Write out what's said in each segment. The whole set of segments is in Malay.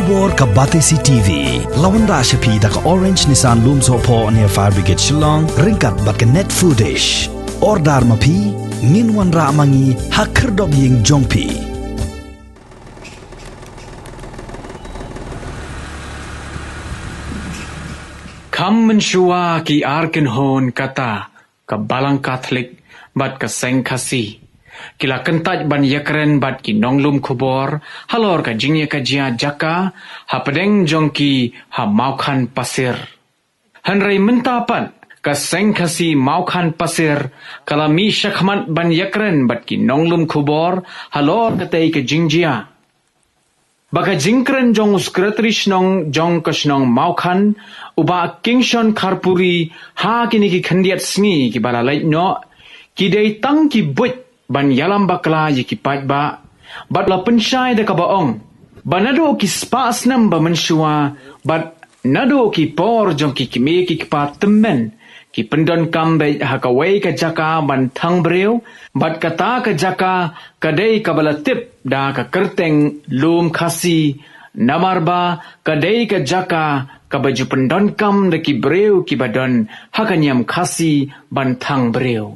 Kubor ka Batesi TV lawan da shapi da ka Orange Nissan Lumso po near Fire Brigade Shillong ringkat bat ka net foodish ordar mapi min wan ra mangi hakir dog ying jongpi Kam menshua ki arken hon kata ka balang Catholic bat ka seng kasi Kila kentaj ban yakren bat ki nonglum kubor, halor ka jingya ka jia jaka, ha pedeng jongki ha maukan pasir. Hanrei mentapan ka seng kasi maukan pasir, kala mi syakmat ban yakren bat ki nonglum kubor, halor ka tei ka jingjia. Baka jingkren jong uskretrish nong jong kasnong maukan, uba kingshon karpuri ha kini ki khandiat sngi ki balalait no, ki dei tang ki buit ban yalam bakla ye ki pat ba bat la pensyai de ka baong banado ki spas nam ba menshua bat nado ki por jong ki kimi ki pa temen ki pendon kambe ha ka wei ka jaka ban thang breu bat kata ka jaka kadei ka balatip da ka kerteng lum khasi namarba kadei ka jaka ka baju pendon kam de ki breu ki badon ha ka nyam khasi ban thang breu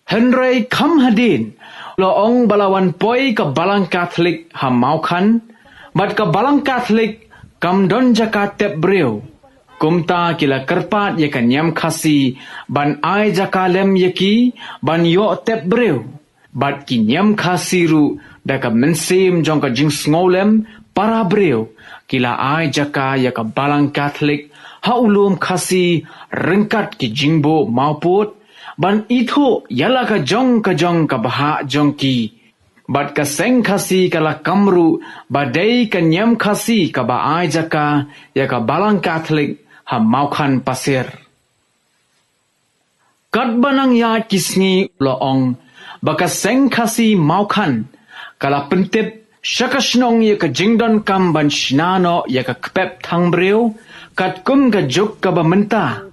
Henry kam hadin loong balawan poi ka balang Catholic ha maukan bat ka balang Catholic kam don jaka tep breu kumta kila kerpat ye kan yam khasi ban ai jaka lem yeki ban yo tep breu bat ki nyam khasi ru da ka mensim jong ka jing ngolem para breu kila ai jaka ya ka balang Catholic ha ulum khasi rengkat ki jingbo mauput ban itu yala ka jong ka baha jongki bat ka seng khasi kala kamru badai ka nyam khasi ka ba ai jaka ya ka balang Catholic ha maukan pasir kat banang ya kisngi loong baka seng khasi maukan kala pentip syakasnong ya ka jingdon kam ban shnano ya ka kpep thang breu kat kum ka juk ka ba menta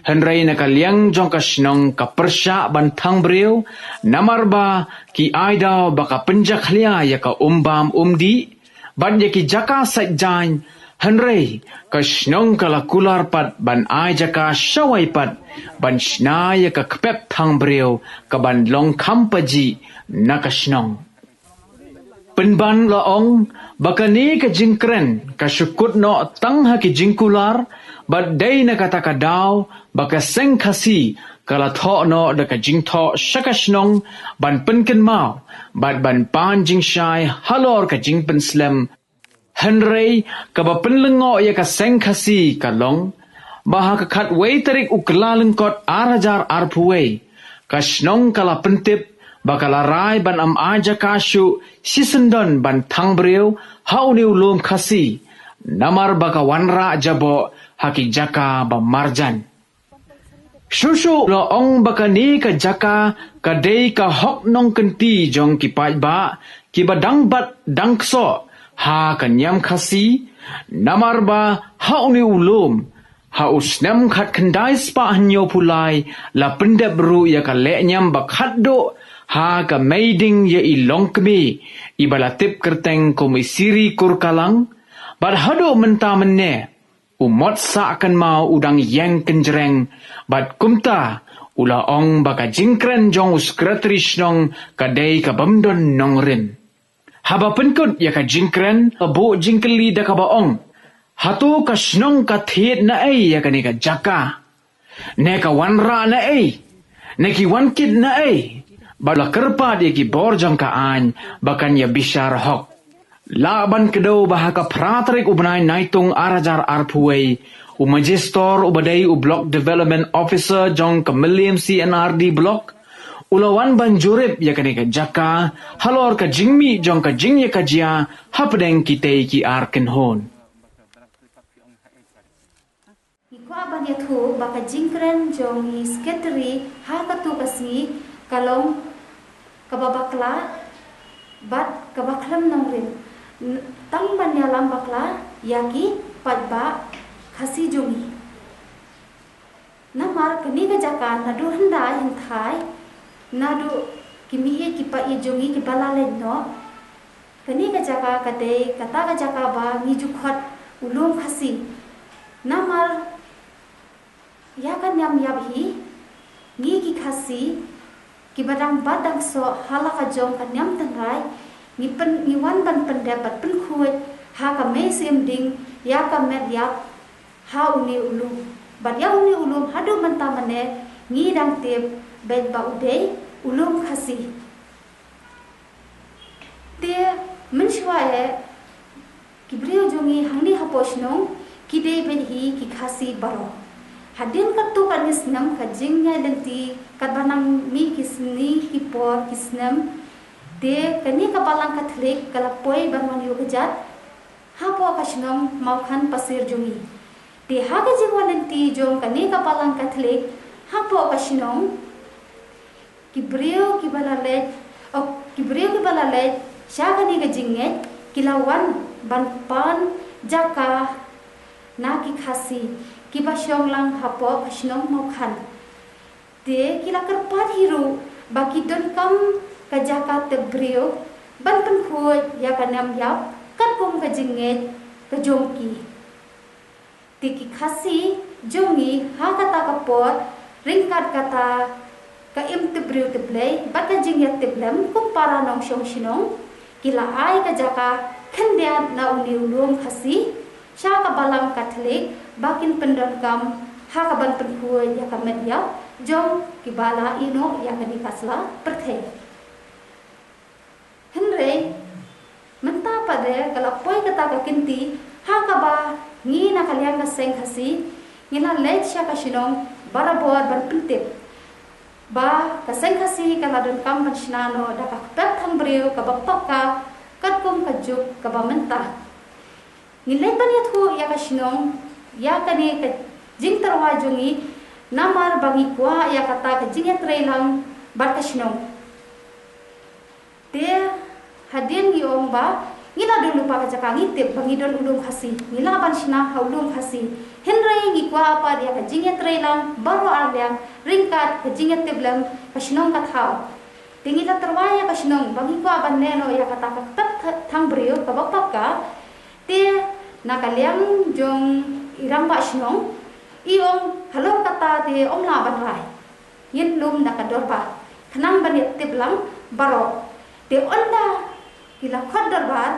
Henry na kaliang jong kasnong ka persya ban thang breu namarba ki aida baka penjak lia ya ka umbam umdi ban ya ki jaka sajjan Henry kasnong kala kular pat ban ai jaka shawai pat ban shna ya ka kpep thang breu ka ban long kampaji na kasnong penban laong baka ni ka jingkren ka syukut no tang ha ki jingkular bat day na kata kadaw baka seng kasi kala tho no da ka jing tho shakashnong ban penken mau bat ban pan jing shai halor ka jing pen slem Henry ka ba penlengo ya ka seng kasi kalong baha ka khat wei tarik ukla lengkot arajar arpuwei kashnong kala pentip bakala rai ban am aja kashu sisendon ban thang breu hauniu lum kasi namar baka wanra jabo haki jaka ba marjan Shushu lo ong baka ni ka jaka kadei ka hok nong kenti jong ki pai ba ki badang bat dangso ha ka nyam khasi namar ba hauni ulum ha usnem khat khandai spa hanyo pulai la pendep ru ya ka le nyam ba khaddo ha ka maiding ya ilong kmi ibalatip kerteng komisiri kurkalang bad hado menta menne umot sa akan mau udang yang kenjereng bat kumta ula ong baka jingkren jong uskretrish nong kadei ka bamdon nong rin haba penkut ya ka jingkren abo jingkeli da ka baong hatu ka snong ka thiet na ai ya ka ni ka jaka ne ka wanra na ai ne ki wan kid na ai bala kerpa dia ki borjang ka an bakan ya bishar hok laban kedo bahaka pratrik ubnai naitung arajar arpuwei umagistor ubadai block development officer jong ka William CNRD block ulawan banjurip ya kani ka jaka halor ka jingmi jong ka jingya ka jia hapdeng kitei ki arken hon Ikwa banyak tu baka jingkren jongi sketeri ha katu kasi kalong kababakla bat kabaklam nongrin tang banyalam bakla yaki padba kasi jongi namar kini kejaka nadu henda yang thai nadu kimi kipa jongi kipala lenno kini kejaka kade kata kejaka ba ngijukhat ulum kasi namar ya kan yam yabhi ngi ki khasi ki badang badang so halaka jong kan yam tangrai ni wan ban pendapat pen khuat ha ka me sim ding ya ka met yak ha uni ulum bad ya uni ulum hadu manta mane ngi dang tep bet ba ude ulum khasi te menshwae kibriyo jongi hangni haposnong kide ben hi ki khasi baro hadin katu kanis nam kajingnya denti kadbanang mi kisni hipor kisnam te kani kapalang katlik kalapoi banwan yu kejat hapo kasnong maukan pasir jongi te haga jingwa denti jong kani kapalang katlik hapo kasnong kibriyo kibalale syagani kajinget kilawan banpan jaka naki khasi kiba syong lang hapo kasnong maukan te kila kerpat hiru baki don kam kajaka tebriyo ban penkhut ya kanam yap kat kum kajinget kajongki tiki khasi jongi ha kata kapor ringkat kata ka im tebriyo teblay bat kajinget teblem kum para nong syong shinong kila ai kajaka kendiat na uni ulum khasi sya ka balang katlik bakin pendon kam ha ka ban penkhut ya kamet ya jong kibala ino ya kani kasla perthe Henry menta pada kalau poi kata ka kinti ha ka ba ngi na kalian ka seng khasi ngina lech sya ka shinong barabor ban pentip ba ka seng khasi kala don kam ban shnano da ka pep thang breu ka ba ka kat kum ka juk ka ba menta ngilai ban ya thu ya ka shinong ya kani ka jing tarwa jongi namar bangi kwa ya kata ka jing ya trelang bat ka shinong te hadin gi ong ba ngila dulu pa ka jaka ngitip bangi don ulum khasi ngila ban shina ha ulum khasi henrai gi kwa apa dia ka jing ya trelang baro arliang ringkat ka jing ya teblang ka shinong ka thau te ngila terwaya ka shinong bangi kwa ban neno ya kata ka tat thang brio ka bak ka te nakaliang jong irang ba shinong iong halo kata te om la ban rai yin lum nakador ba khnang banit teblang baro te onda kila khad darbar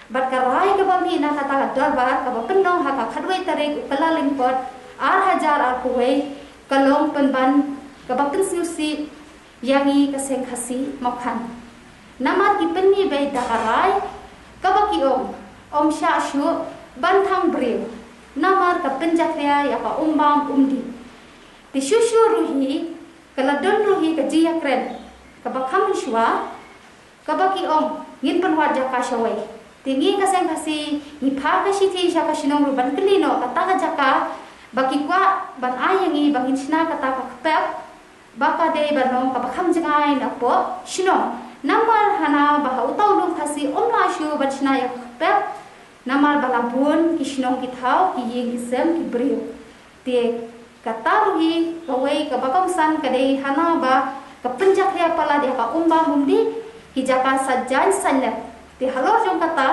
bat karai ke bami na kata darbar ka penong ha ka khadwai tarik kala lingpot ar hajar ar kuwei kalong penban ka bakin siusi yangi ka seng khasi mokhan namar ki penni bai dakarai ka baki om sha shu ban thang breu namar ka penjakria ya ka umbam umdi ti shushu ruhi kala don ruhi ka jiya kren ka bakham shwa ka baki ngin panwat jaka shawai tingi ka seng khasi ni pha ka shithi sha ka shinong ru ban klino ka ta ka jaka baki kwa ban ayangi bangin shna ka ta ka pep baka de banong ka bakham jangai na po shino namar hana ba utau lum khasi omla shu ban shna ya pep namar balabun kishnong kithau ki yeng isem ki brio te kataruhi kawai ka bakam san kade hana ba ka penjak ria pala dia ka umba mumdi ki jaka sajan sanat te halor jong kata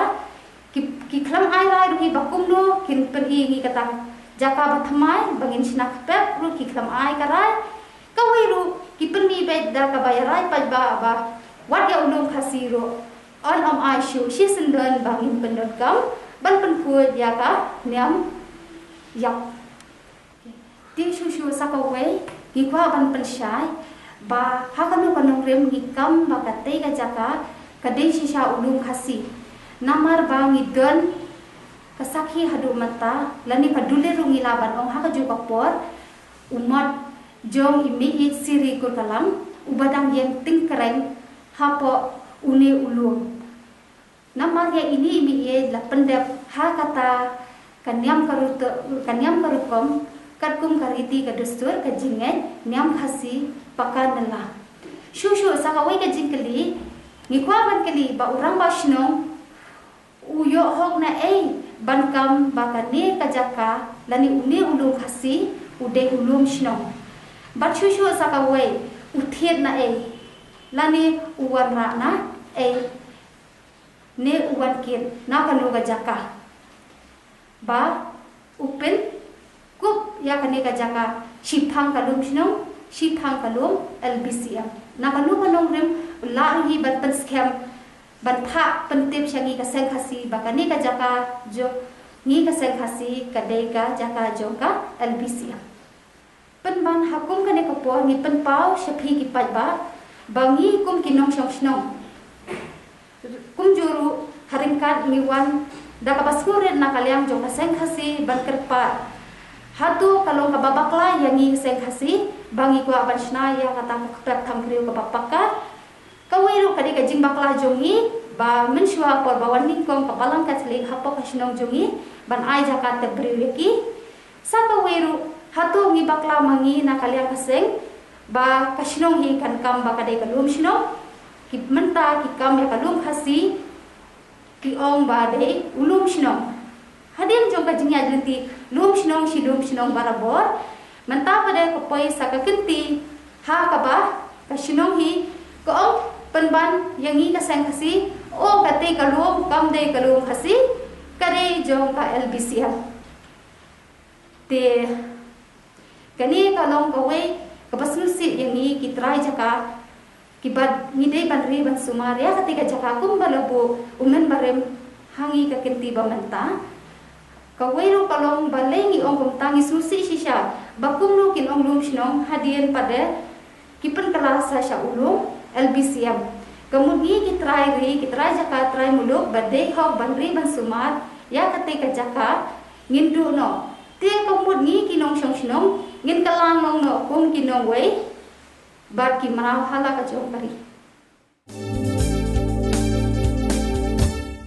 ki khlam ai rai ruhi bakum no kin perhi ngi kata jaka bathamai bangin sinak pep ru ki khlam ai karai kawai ru ki permi bed da ka bayarai pajba ba wat ya ulum khasiro on ai shu shi sendon bangin pendon kam ban penkhut ya ka niam yak ti shu shu sakawai ki kwa ban penshai ba hakanu kanong rem hikam ba katei ka jaka kadei shisha ulum khasi namar ba ngidon kasakhi hadu mata lani padule rungi laban ong haka ju kapor umat jong imi siri kur kalam ubadang yang tingkreng hapo uni ulum namar ya ini imi la pendep ha kata kanyam karukom kat kum kariti ka dustur ka jinget nyam khasi pakan nala shushu sakawai ka jingkeli ngikwa ban keli ba urang ba shnong uyo hok na bankam bakane ka jaka lani uni ulum khasi ude ulum shnong ba shushu sakawai uthiet na lani uwan ra na ne uwan kit na kanu ka jaka ba upin kup ya kane ka jaka shipang kalum shnong shipang kalum LBCM na kanu kanong rim la hi ban pen scam ban tha pen tip shangi ka seng khasi ba kane ka jaka jo ni ka seng khasi ka dei ka jaka jo ka LBCM pen ban hakum kane ka po ni pen pau shaphi ki pai ba bangi kum kinong shong shnong kum juru haringkat miwan da ka baskuret na kalyang jo ka seng khasi ban kerpa hatu kalong ka babakla yangi seng khasi bangi ko aban shna ya kata kap thamriu ka papaka kawiru kadi ka jing bakla jongi ba menshwa por bawan ningkong kapalang ka tling hapo ka shnong jongi ban ai jakat te briu yaki sa kawiru hatu ngi bakla mangi na kalyang ka seng ba ka shnong hi kan kam ba kadai ka lum shnong ki menta ki kam ya ka lum khasi ki ong ba dei ulum shnong hadim jong ka jingya jenti lum shnong barabor menta pada ko poi sa ka kenti ha ka ba ka shnong hi ko ong penban yangi ka sang khasi o ka te ka lum kam de ka lum khasi kare jong ka LBCM te kani ka long ka we ka basul si yangi ki try jaka ki bad ni de ban ri ban sumar ya ketika jaka kum balabu umen barem hangi ka kenti ba menta kawiru kalong balengi ong kum tangi susi shisha bakum nu kin ong lum shnong hadien pada kipen kelasa sha ulum LBCM kemudian ki try jaka try muluk badai hok banri ban sumar ya ketika jaka ngindu no te kemudian kinong shong shnong ngin kalang long no kum kinong wei bat ki marau hala ka jong kari